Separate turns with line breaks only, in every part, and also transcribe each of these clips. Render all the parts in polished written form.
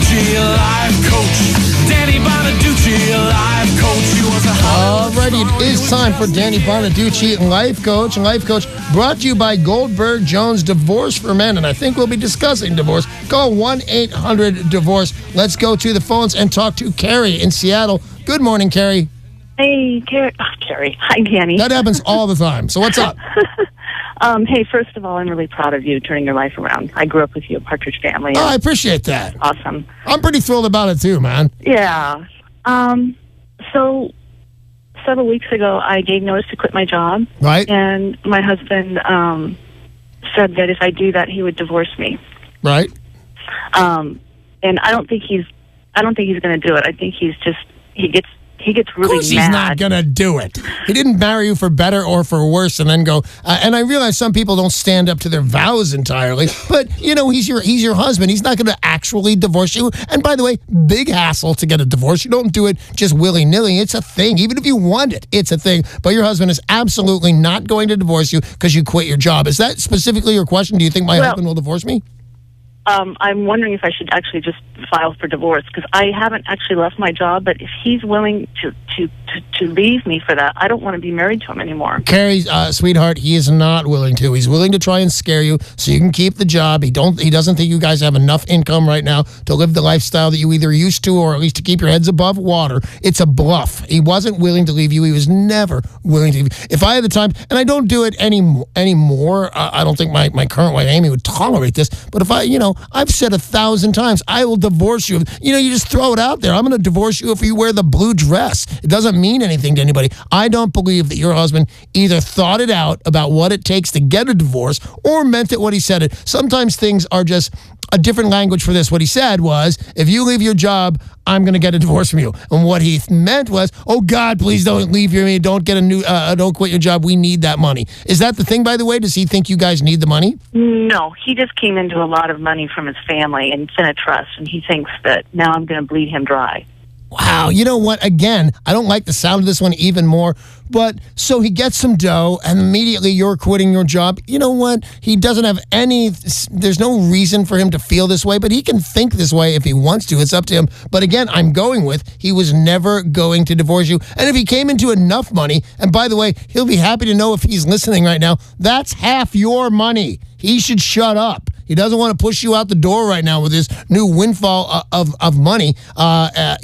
Bonaduce, life coach. Danny Bonaduce, life coach. He was a
Alrighty, it is time for Danny Bonaduce, Life Coach. Life Coach brought to you by Goldberg Jones Divorce for Men, and I think we'll be discussing divorce. Call 1-800-DIVORCE. Let's go to the phones and talk to Carrie in Seattle. Good morning, Carrie.
Hey, Carrie. Hi, Danny.
That happens all the time. So what's up?
Hey, first of all, I'm really proud of you turning your life around. I grew up with you, a Partridge Family.
Oh, I appreciate that.
Awesome.
I'm pretty thrilled about it too, man.
Yeah. So several weeks ago, I gave notice to quit my job.
Right.
And my husband said that if I do that, he would divorce me.
Right.
And I don't think he's going to do it. I think he gets really
Of course
mad.
he's not going to do it. He didn't marry you for better or for worse and then go... and I realize some people don't stand up to their vows entirely, but, you know, he's your husband. He's not going to actually divorce you. And by the way, big hassle to get a divorce. You don't do it just willy-nilly. It's a thing. Even if you want it, it's a thing. But your husband is absolutely not going to divorce you because you quit your job. Is that specifically your question? Do you think my husband will divorce me?
I'm wondering if I should actually just file for divorce because I haven't actually left my job. But if he's willing to leave me for that, I don't want to be married to him anymore.
Carrie, sweetheart, he is not willing to. He's willing to try and scare you so you can keep the job. He doesn't think you guys have enough income right now to live the lifestyle that you either used to or at least to keep your heads above water. It's a bluff. He wasn't willing to leave you. He was never willing to leave you. If I had the time, and I don't do it anymore, I don't think my current wife, Amy, would tolerate this, but if I've said 1,000 times, I will divorce you. You just throw it out there. I'm going to divorce you if you wear the blue dress. It doesn't mean anything to anybody. I don't believe that your husband either thought it out about what it takes to get a divorce or meant it when he said it. Sometimes things are just a different language for this. What he said was, if you leave your job, I'm going to get a divorce from you. And what he meant was, oh God, please don't leave your, don't get a new, don't quit your job. We need that money. Is that the thing, by the way? Does he think you guys need the money?
No, he just came into a lot of money from his family and it's in a trust, and he thinks that now I'm going to bleed him dry.
Wow, you know what? Again, I don't like the sound of this one even more, but so he gets some dough and immediately you're quitting your job. You know what? He doesn't have there's no reason for him to feel this way, but he can think this way if he wants to. It's up to him. But again, I'm going with he was never going to divorce you. And if he came into enough money, and by the way, he'll be happy to know if he's listening right now, that's half your money. He should shut up. He doesn't want to push you out the door right now with his new windfall of money. And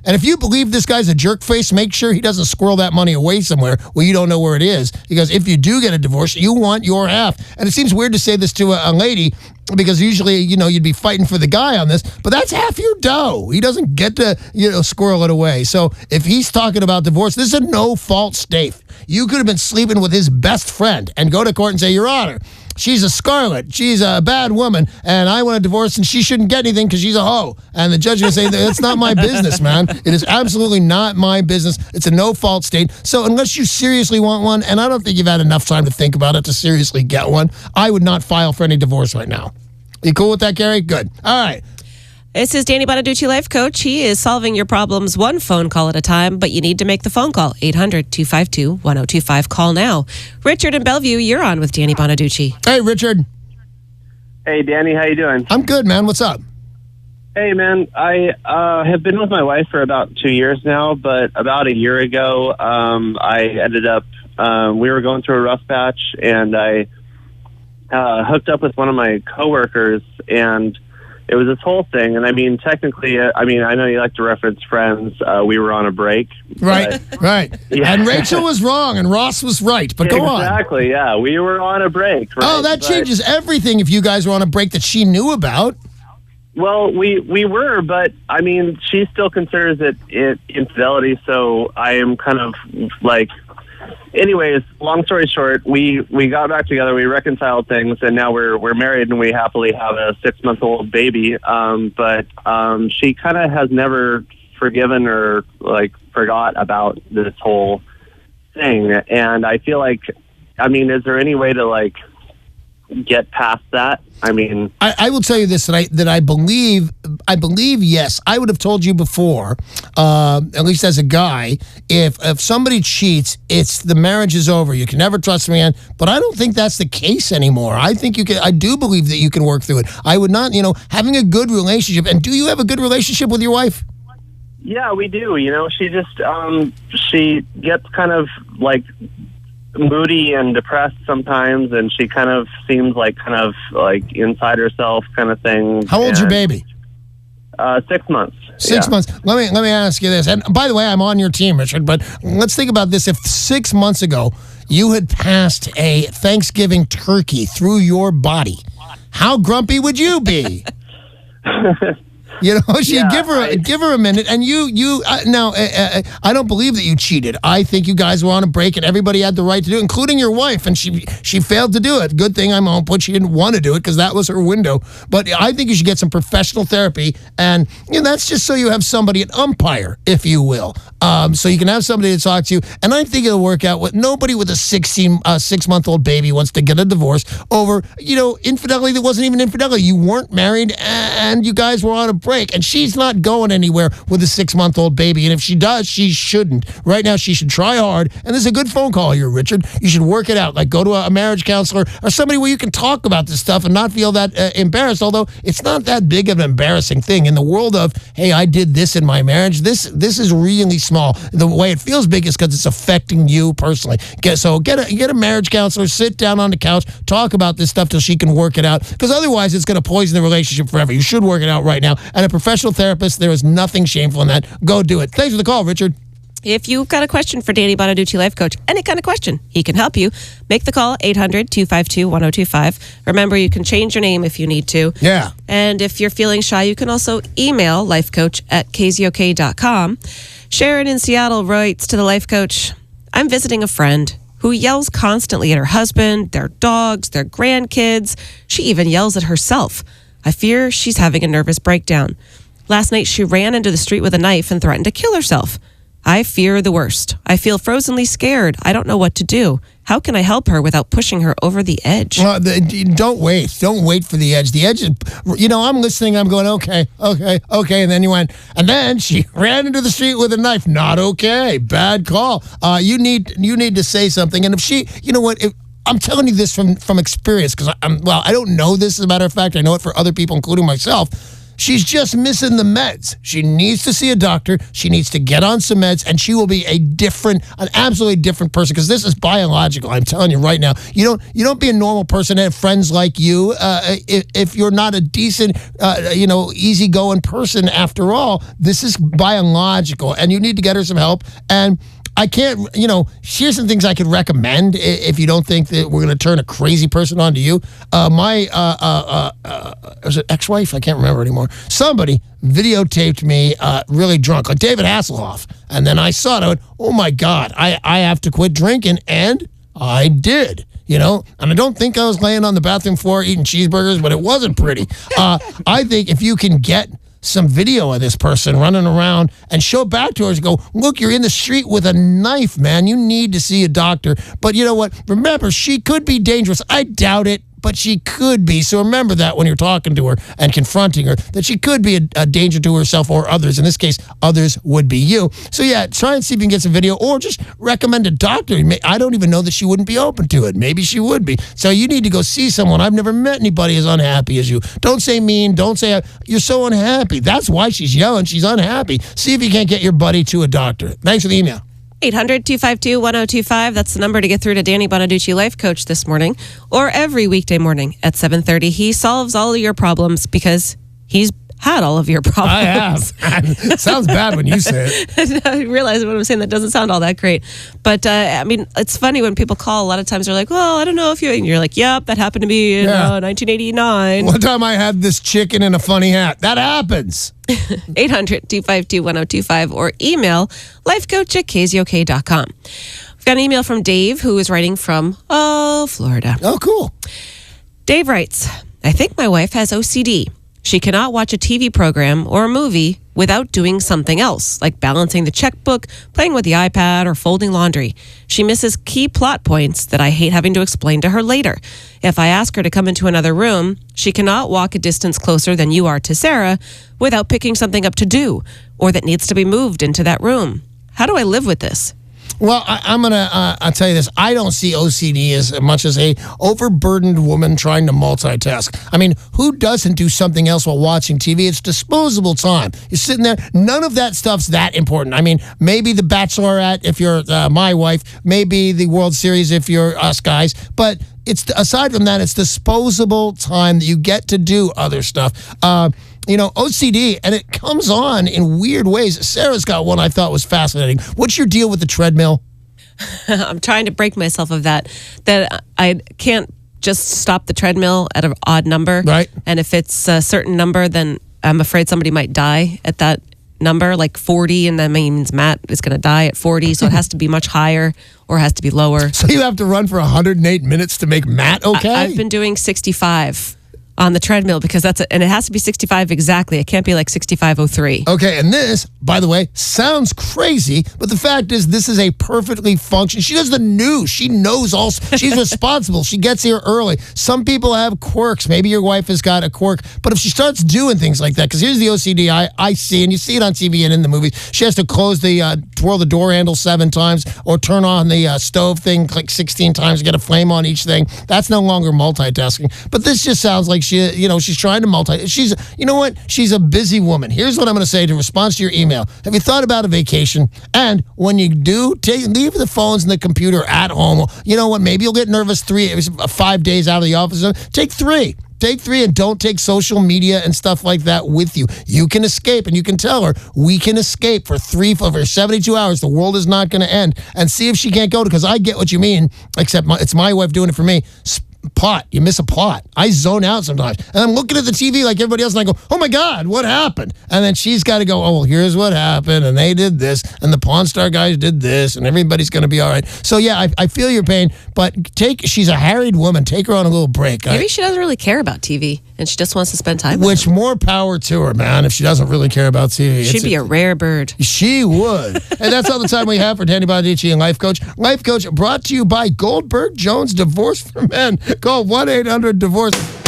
if you believe this guy's a jerk face, make sure he doesn't squirrel that money away somewhere where you don't know where it is. Because if you do get a divorce, you want your half. And it seems weird to say this to a lady because usually, you'd be fighting for the guy on this, but that's half your dough. He doesn't get to, squirrel it away. So if he's talking about divorce, this is a no-fault state. You could have been sleeping with his best friend and go to court and say, Your Honor, she's a scarlet, she's a bad woman, and I want a divorce, and she shouldn't get anything because she's a hoe. And the judge is going to say, that's not my business, man. It is absolutely not my business. It's a no-fault state. So unless you seriously want one, and I don't think you've had enough time to think about it to seriously get one, I would not file for any divorce right now. You cool with that, Gary? Good. All right.
This is Danny Bonaduce, Life Coach. He is solving your problems one phone call at a time, but you need to make the phone call. 800-252-1025. Call now. Richard in Bellevue, you're on with Danny Bonaduce.
Hey, Richard.
Hey, Danny. How you doing?
I'm good, man. What's up?
Hey, man. I have been with my wife for about 2 years now, but about a year ago, I ended up, we were going through a rough patch, and I hooked up with one of my coworkers, and it was this whole thing. And I mean, technically, I know you like to reference Friends. We were on a break.
Right, right. Yeah. And Rachel was wrong and Ross was right. But go on.
Exactly, yeah. We were on a break. Right?
Oh, that changes everything if you guys were on a break that she knew about.
Well, we were, but I mean, she still considers it infidelity. So I am kind of like, anyways, long story short, we got back together, we reconciled things, and now we're married and we happily have a 6-month-old baby. But she kind of has never forgiven or forgot about this whole thing. And I feel like, I mean, is there any way to get past that. I mean,
I will tell you this, that I believe, yes, I would have told you before, at least as a guy, if somebody cheats, the marriage is over. You can never trust them again. But I don't think that's the case anymore. I think I do believe that you can work through it. I would not, having a good relationship. And do you have a good relationship with your wife?
yeah, we do. She just she gets kind of like moody and depressed sometimes, and she kind of seems like inside herself kind of thing.
How old's your baby?
6 months.
6 months. Let me ask you this. And by the way, I'm on your team, Richard, but let's think about this. If 6 months ago you had passed a Thanksgiving turkey through your body, how grumpy would you be? She'd give her a minute, and I don't believe that you cheated. I think you guys were on a break, and everybody had the right to do it, including your wife, and she failed to do it. Good thing I'm home, but she didn't want to do it because that was her window. But I think you should get some professional therapy, and that's just so you have somebody, an umpire, if you will, so you can have somebody to talk to. And I think it'll work out. Nobody with a 6-month-old baby wants to get a divorce over infidelity that wasn't even infidelity. You weren't married, and you guys were on a break. And she's not going anywhere with a 6-month-old baby. And if she does, she shouldn't. Right now, she should try hard. And this is a good phone call here, Richard. You should work it out. Like go to a marriage counselor or somebody where you can talk about this stuff and not feel that embarrassed. Although it's not that big of an embarrassing thing in the world of, hey, I did this in my marriage. This is really small. The way it feels big is because it's affecting you personally. Get a marriage counselor, sit down on the couch, talk about this stuff till she can work it out. Because otherwise, it's going to poison the relationship forever. You should work it out right now. And a professional therapist, there is nothing shameful in that. Go do it. Thanks for the call, Richard.
If you've got a question for Danny Bonaduce, life coach, any kind of question, he can help you. Make the call, 800-252-1025. Remember, you can change your name if you need to.
Yeah.
And if you're feeling shy, you can also email lifecoach@KZOK.com. Sharon in Seattle writes to the life coach, I'm visiting a friend who yells constantly at her husband, their dogs, their grandkids. She even yells at herself. I fear she's having a nervous breakdown. Last night, she ran into the street with a knife and threatened to kill herself. I fear the worst. I feel frozenly scared. I don't know what to do. How can I help her without pushing her over the edge?
Well, don't wait. Don't wait for the edge. The edge is, I'm listening. I'm going, okay. And then she ran into the street with a knife. Not okay. Bad call. You need to say something. And if she, I'm telling you this from experience because I don't know this as a matter of fact. I know it for other people, including myself. She's just missing the meds. She needs to see a doctor. She needs to get on some meds, and she will be an absolutely different person because this is biological. I'm telling you right now. You don't be a normal person and have friends like you if you're not a decent, easygoing person. After all, this is biological, and you need to get her some help. And I can't, here's some things I could recommend if you don't think that we're going to turn a crazy person onto you. My was it ex-wife? I can't remember anymore. Somebody videotaped me really drunk, like David Hasselhoff. And then I saw it. I went, oh, my God, I have to quit drinking. And I did. And I don't think I was laying on the bathroom floor eating cheeseburgers, but it wasn't pretty. I think if you can get some video of this person running around and show it back to her and go, look, you're in the street with a knife, man. You need to see a doctor. But you know what? Remember, she could be dangerous. I doubt it, but she could be. So remember that when you're talking to her and confronting her, that she could be a danger to herself or others. In this case, others would be you. So yeah, try and see if you can get some video or just recommend a doctor. I don't even know that she wouldn't be open to it. Maybe she would be. So you need to go see someone. I've never met anybody as unhappy as you. Don't say mean. Don't say you're so unhappy. That's why she's yelling. She's unhappy. See if you can't get your buddy to a doctor. Thanks for the email.
800-252-1025. That's the number to get through to Danny Bonaduce, life coach, this morning or every weekday morning at 7:30. He solves all of your problems because he's had all of your problems.
I have. Sounds bad when you say it.
I realize what I'm saying. That doesn't sound all that great. But, it's funny when people call. A lot of times they're like, well, I don't know if you... And you're like, yep, that happened to me in 1989.
One time I had this chicken in a funny hat. That happens.
800-252-1025 or email lifecoach@KZOK.com. We've got an email from Dave, who is writing from, Florida.
Oh, cool.
Dave writes, I think my wife has OCD. She cannot watch a TV program or a movie without doing something else, like balancing the checkbook, playing with the iPad, or folding laundry. She misses key plot points that I hate having to explain to her later. If I ask her to come into another room, she cannot walk a distance closer than you are to Sarah without picking something up to do, or that needs to be moved into that room. How do I live with this?
Well, I'll tell you this. I don't see OCD as much as a overburdened woman trying to multitask. I mean, who doesn't do something else while watching TV? It's disposable time. You're sitting there. None of that stuff's that important. I mean, maybe The Bachelorette if you're my wife, maybe the World Series if you're us guys, but it's aside from that, it's disposable time that you get to do other stuff. OCD, and it comes on in weird ways. Sarah's got one I thought was fascinating. What's your deal with the treadmill?
I'm trying to break myself of that I can't just stop the treadmill at an odd number.
Right.
And if it's a certain number, then I'm afraid somebody might die at that number, like 40, and that means Matt is going to die at 40, so it has to be much higher or it has to be lower.
So you have to run for 108 minutes to make Matt okay?
I've been doing 65 on the treadmill because and it has to be 65 exactly. It can't be like 65:03.
Okay, and this, by the way, sounds crazy, but the fact is this is a perfectly functional. She does the news. She knows all. She's responsible. She gets here early. Some people have quirks. Maybe your wife has got a quirk, but if she starts doing things like that, because here's the OCD I see, and you see it on TV and in the movies, she has to twirl the door handle 7 times or turn on the stove thing like 16 times to get a flame on each thing. That's no longer multitasking. But this just sounds like she's trying to she's a busy woman. Here's what I'm going to say to respond to your email. Have you thought about a vacation? And when you do, leave the phones and the computer at home. You know what? Maybe you'll get nervous 5 days out of the office. Take 3. Take 3 and don't take social media and stuff like that with you. You can escape, and you can tell her, we can escape for 72 hours. The world is not going to end. And see if she can't go, because I get what you mean, except it's my wife doing it for me. Plot. You miss a plot. I zone out sometimes. And I'm looking at the TV like everybody else, and I go, oh my God, what happened? And then she's got to go, oh, well, here's what happened, and they did this, and the Pawn Star guys did this, and everybody's going to be all right. So, yeah, I feel your pain, but she's a harried woman. Take her on a little break.
Maybe she doesn't really care about TV, and she just wants to spend time with
Which, more power to her, man, if she doesn't really care about TV.
She'd be a rare bird.
She would. And that's all the time we have for Danny Bonaduce and Life Coach. Life Coach brought to you by Goldberg Jones Divorce for Men. Call 1-800-DIVORCE.